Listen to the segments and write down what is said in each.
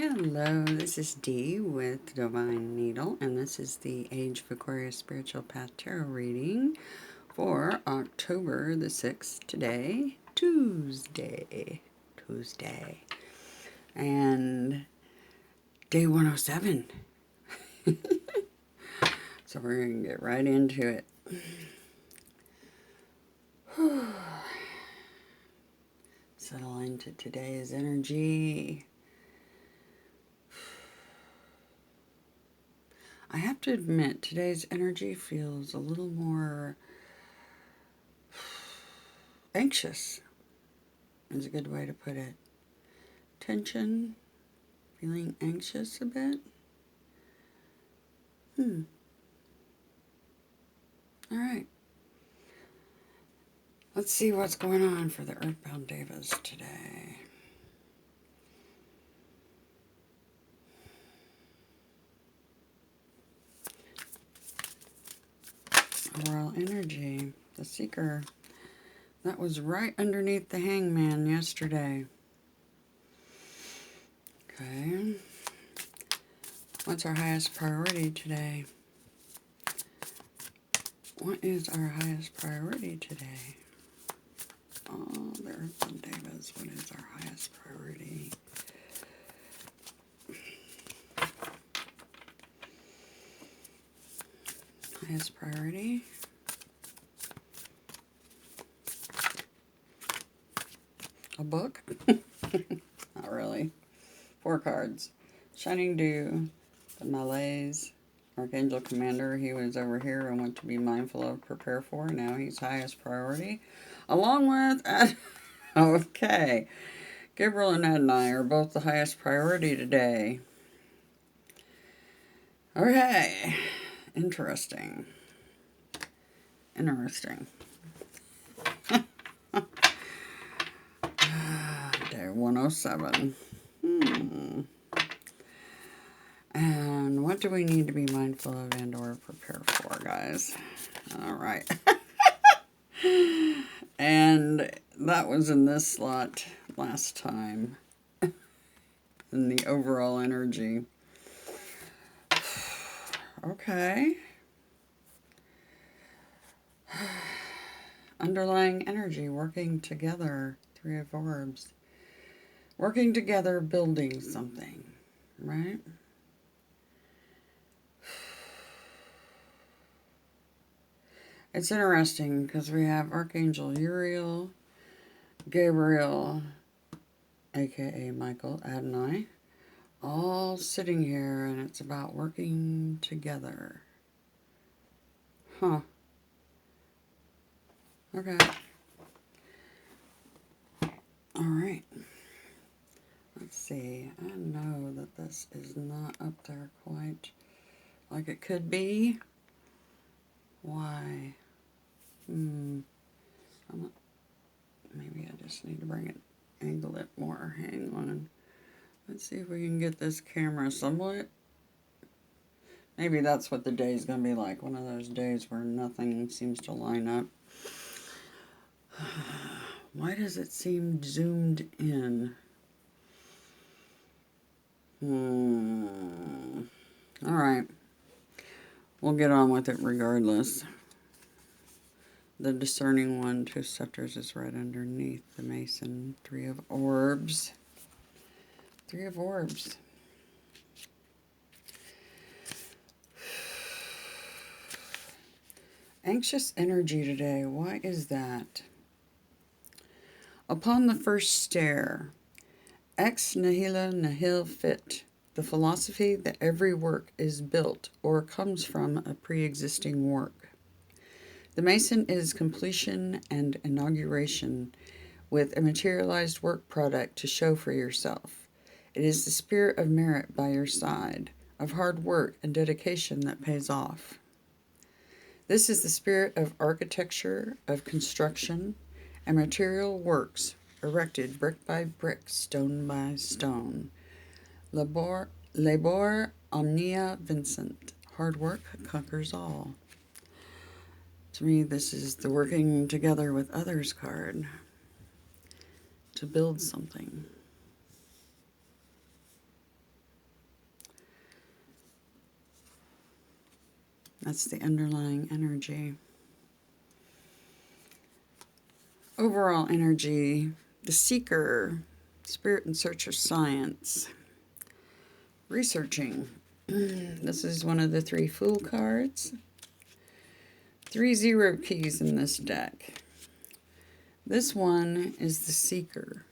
Hello, this is Dee with Divine Needle, and this is the Age of Aquarius Spiritual Path Tarot reading for October the 6th, today, Tuesday, and day 107. So we're going to get right into it. Settle into today's energy. I have to admit, today's energy feels a little more anxious, is a good way to put it. Tension, feeling anxious a bit. Alright. Let's see what's going on for the Earthbound Devas today. Overall energy, the Seeker. That was right underneath the Hangman yesterday. Okay. What's our highest priority today? What is our highest priority today? Oh, the Earthbound Devas. What is our highest priority? Highest priority? A book? Not really. 4 cards. Shining Dew, the Malaise, Archangel Commander. He was over here and what to be mindful of, prepare for. Now he's highest priority. Along with, okay, Gabriel and Adonai are both the highest priority today. Okay, interesting. Day 107. And what do we need to be mindful of and or prepare for, guys? All right. And that was in this slot last time. In the overall energy. Okay. Underlying energy, working together. 3 of Orbs. Working together, building something, right? It's interesting because we have Archangel Uriel, Gabriel, aka Michael, Adonai, all sitting here, and it's about working together. Huh. Okay. Alright. Let's see. I know that this is not up there quite like it could be. Why? Maybe I just need to bring it, angle it more. Hang on. Let's see if we can get this camera somewhat. Maybe that's what the day is going to be like. One of those days where nothing seems to line up. Why does it seem zoomed in? Alright. We'll get on with it regardless. The Discerning One, 2 Scepters, is right underneath the Mason. 3 of Orbs. 3 of Orbs. Anxious energy today. Why is that? Upon the first stare, ex nihilo nihil fit, the philosophy that every work is built or comes from a pre-existing work. The Mason is completion and inauguration with a materialized work product to show for yourself. It is the spirit of merit by your side, of hard work and dedication that pays off. This is the spirit of architecture, of construction, and material works erected brick by brick, stone by stone. Labor omnia vincit. Hard work conquers all. To me, this is the working together with others card to build something. That's the underlying energy. Overall energy, the seeker, spirit in search of science, researching. This is one of the 3 Fool cards. 3 0 keys in this deck. This one is the seeker.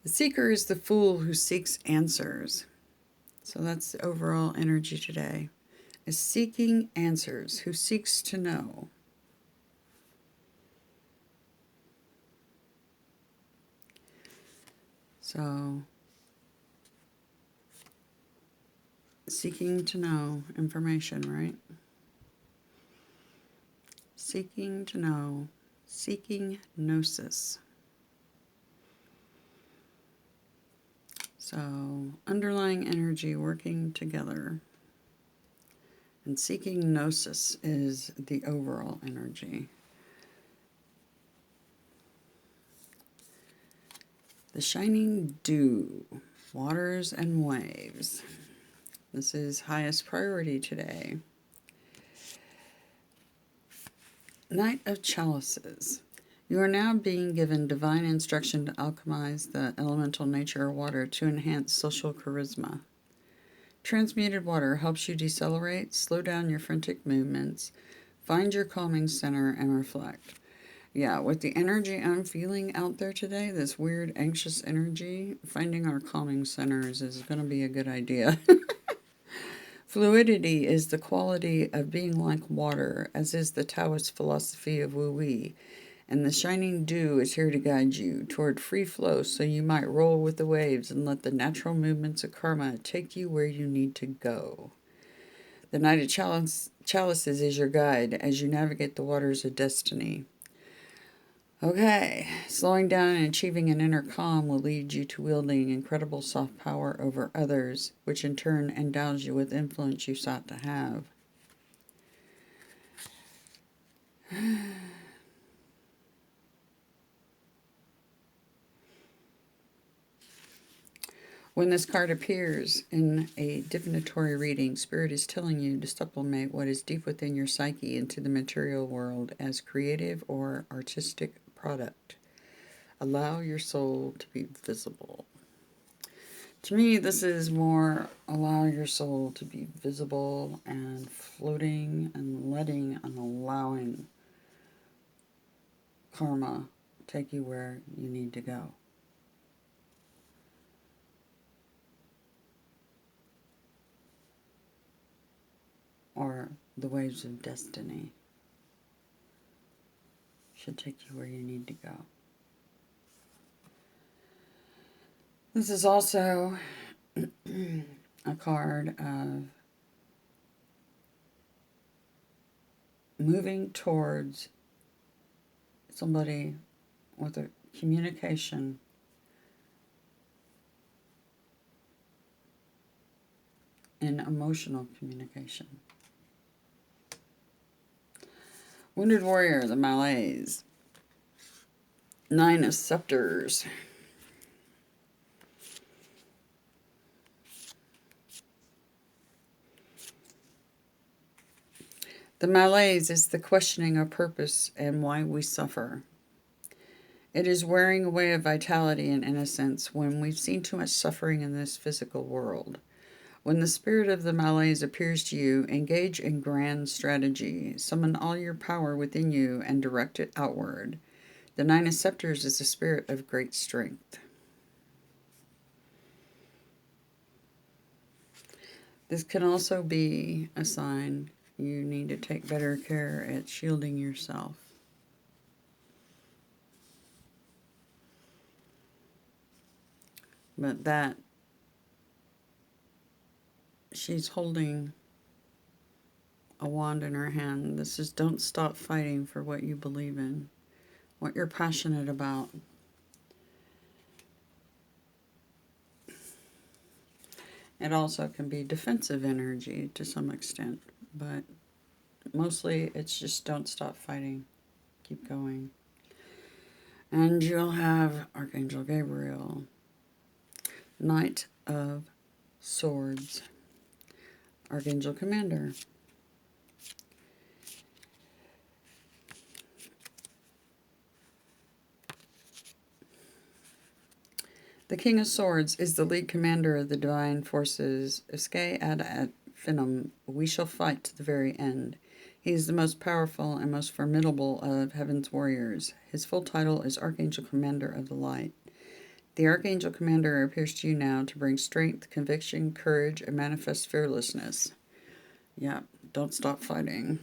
The seeker is the fool who seeks answers. So that's the overall energy today. Is seeking answers, who seeks to know. So, seeking to know information, right? Seeking to know, seeking gnosis. So, underlying energy working together. And seeking gnosis is the overall energy. The shining dew, waters and waves. This is highest priority today. Knight of Chalices. You are now being given divine instruction to alchemize the elemental nature of water to enhance social charisma. Transmuted water helps you decelerate, slow down your frantic movements, find your calming center, and reflect. Yeah, with the energy I'm feeling out there today, this weird anxious energy, finding our calming centers is going to be a good idea. Fluidity is the quality of being like water, as is the Taoist philosophy of Wu Wei, and the shining dew is here to guide you toward free flow so you might roll with the waves and let the natural movements of karma take you where you need to go. The Knight of Chalices is your guide as you navigate the waters of destiny. Okay, slowing down and achieving an inner calm will lead you to wielding incredible soft power over others, which in turn endows you with influence you sought to have. When this card appears in a divinatory reading, Spirit is telling you to sublimate what is deep within your psyche into the material world as creative or artistic product. Allow your soul to be visible. To me, this is more allow your soul to be visible and floating and letting and allowing karma take you where you need to go. Or the waves of destiny should take you where you need to go. This is also a card of moving towards somebody with a communication and emotional communication. Wounded Warrior, the Malays. 9 of Scepters. The malaise is the questioning of purpose and why we suffer. It is wearing away of vitality and innocence when we've seen too much suffering in this physical world. When the spirit of the malaise appears to you, engage in grand strategy. Summon all your power within you and direct it outward. The 9 of Scepters is a spirit of great strength. This can also be a sign you need to take better care at shielding yourself. But that she's holding a wand in her hand. This is don't stop fighting for what you believe in, what you're passionate about. It also can be defensive energy to some extent, but mostly it's just don't stop fighting. Keep going. And you'll have Archangel Gabriel, Knight of Swords, Archangel Commander. The King of Swords is the lead commander of the divine forces. Usque ad finum, we shall fight to the very end. He is the most powerful and most formidable of heaven's warriors. His full title is Archangel Commander of the Light. The Archangel Commander appears to you now to bring strength, conviction, courage, and manifest fearlessness. Yeah, don't stop fighting.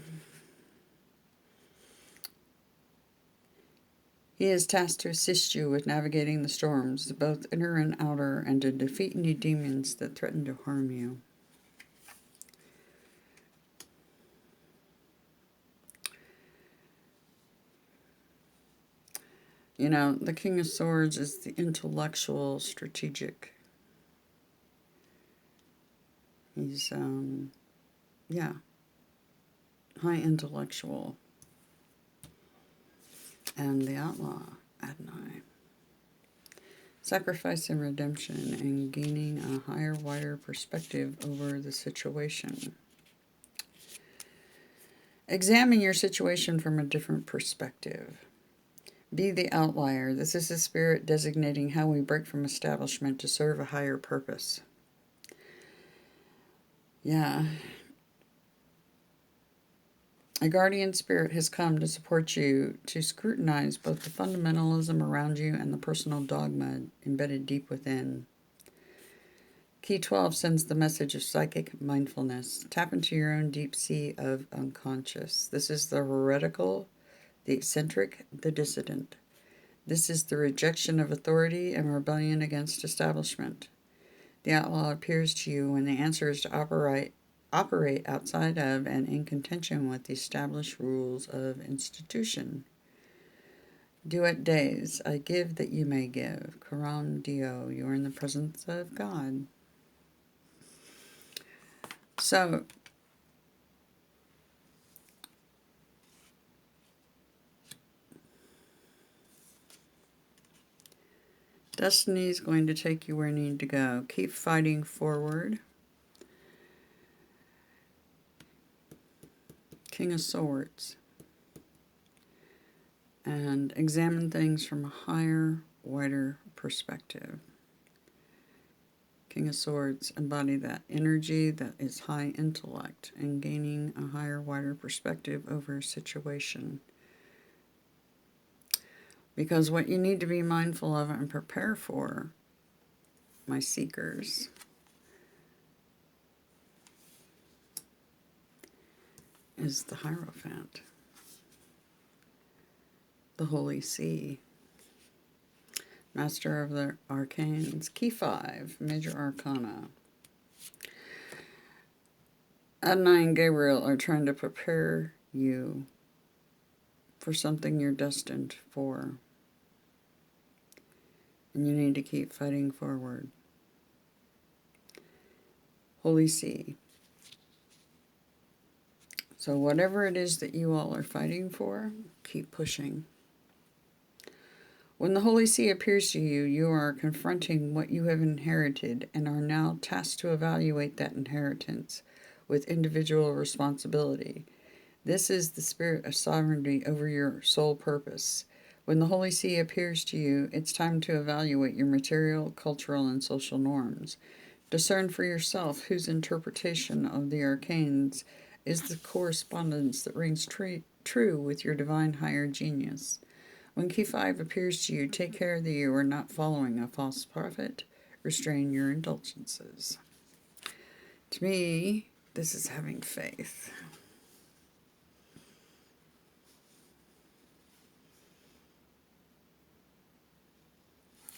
He is tasked to assist you with navigating the storms, both inner and outer, and to defeat any demons that threaten to harm you. You know, the King of Swords is the intellectual, strategic. He's, high intellectual. And the Outlaw, Adonai. Sacrifice and redemption, and gaining a higher, wider perspective over the situation. Examine your situation from a different perspective. Be the outlier. This is the spirit designating how we break from establishment to serve a higher purpose. Yeah. A guardian spirit has come to support you to scrutinize both the fundamentalism around you and the personal dogma embedded deep within. Key 12 sends the message of psychic mindfulness. Tap into your own deep sea of unconscious. This is the heretical, the eccentric, the dissident. This is the rejection of authority and rebellion against establishment. The outlaw appears to you when the answer is to operate outside of and in contention with the established rules of institution. Duet days, I give that you may give. Coram Deo, you are in the presence of God. So, destiny is going to take you where you need to go. Keep fighting forward. King of Swords. And examine things from a higher, wider perspective. King of Swords embody that energy that is high intellect and gaining a higher, wider perspective over a situation. Because what you need to be mindful of and prepare for, my seekers, is the Hierophant, the Holy See, Master of the Arcanes, Key 5, Major Arcana. Adonai and Gabriel are trying to prepare you for something you're destined for. And you need to keep fighting forward. Holy See. So whatever it is that you all are fighting for, keep pushing. When the Holy See appears to you, you are confronting what you have inherited and are now tasked to evaluate that inheritance with individual responsibility. This is the spirit of sovereignty over your sole purpose. When the Holy See appears to you, it's time to evaluate your material, cultural, and social norms. Discern for yourself whose interpretation of the arcanes is the correspondence that rings true with your divine higher genius. When Key 5 appears to you, take care that you are not following a false prophet. Restrain your indulgences. To me, this is having faith.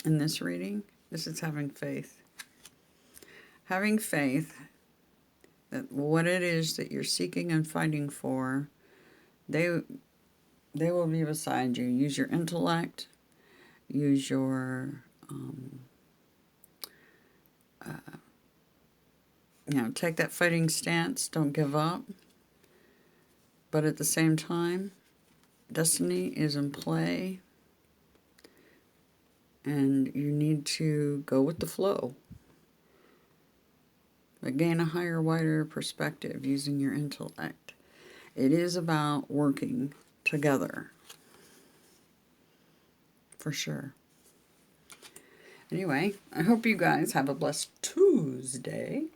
In this reading, this is having faith. Having faith that what it is that you're seeking and fighting for, they will be beside you. Use your intellect. Use your, take that fighting stance. Don't give up. But at the same time, destiny is in play. And you need to go with the flow. But gain a higher, wider perspective using your intellect. It is about working together. For sure. Anyway, I hope you guys have a blessed Tuesday.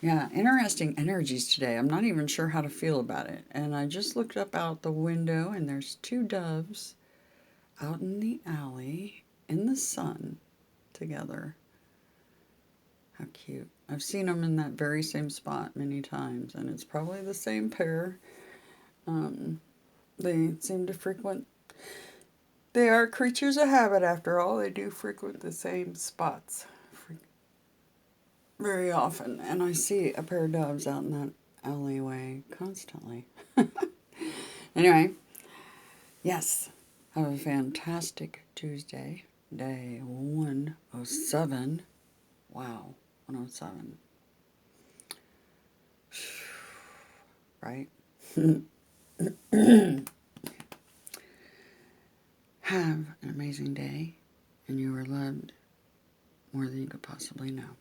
Yeah, interesting energies today. I'm not even sure how to feel about it. And I just looked up out the window and there's two doves out in the alley in the sun together. How cute. I've seen them in that very same spot many times, and it's probably the same pair. They seem to frequent. They are creatures of habit after all. They do frequent the same spots very often, and I see a pair of doves out in that alleyway constantly. Anyway, yes, have a fantastic Tuesday, day 107. Wow, 107. Right? Have an amazing day, and you are loved more than you could possibly know.